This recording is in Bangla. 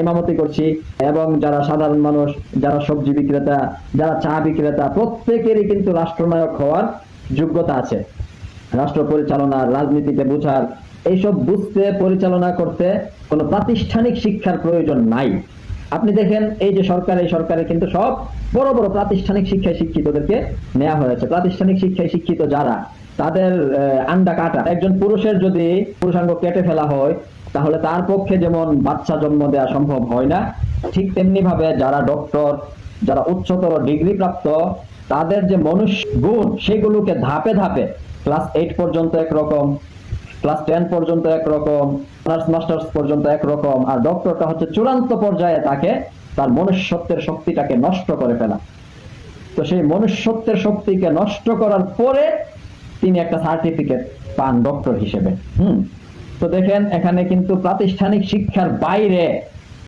ইমামতি করছি, এবং যারা সাধারণ মানুষ, যারা সবজি বিক্রেতা, যারা চা বিক্রেতা, প্রত্যেকেরই কিন্তু রাষ্ট্রনায়ক হওয়ার যোগ্যতা আছে। রাষ্ট্র পরিচালনার, রাজনীতিতে বোঝার, এইসব বুঝতে, পরিচালনা করতে কোনো প্রাতিষ্ঠানিক শিক্ষার প্রয়োজন নাই। আপনি দেখেন এই যে সরকার, এই সরকারে কিন্তু সব বড় বড় প্রাতিষ্ঠানিক শিক্ষায় শিক্ষিতদেরকে নেওয়া হয়েছে। প্রাতিষ্ঠানিক শিক্ষায় শিক্ষিত যারা, তাদের আন্ডা কাটা। একজন পুরুষের যদি পুরুষাঙ্গ কেটে ফেলা হয়, তাহলে তার পক্ষে যেমন বাচ্চা জন্ম দেওয়া সম্ভব হয় না, ঠিক তেমনি ভাবে যারা ডক্টর, যারা উচ্চতর ডিগ্রি প্রাপ্ত, তাদের যে মনুষ্য গুণ, সেগুলোকে ধাপে ধাপে ক্লাস 8 পর্যন্ত একরকম, ক্লাস 10 পর্যন্ত একরকম, অনার্স মাস্টার্স পর্যন্ত একরকম, আর ডক্টরটা হচ্ছে চূড়ান্ত পর্যায়ে তাকে তার মনুষ্যত্বের শক্তিটাকে নষ্ট করে ফেলা। তো সেই মনুষ্যত্বের শক্তিকে নষ্ট করার পরে তিনি একটা সার্টিফিকেট পান ডক্টর হিসেবে। তো দেখেন এখানে কিন্তু প্রাতিষ্ঠানিক শিক্ষার বাইরে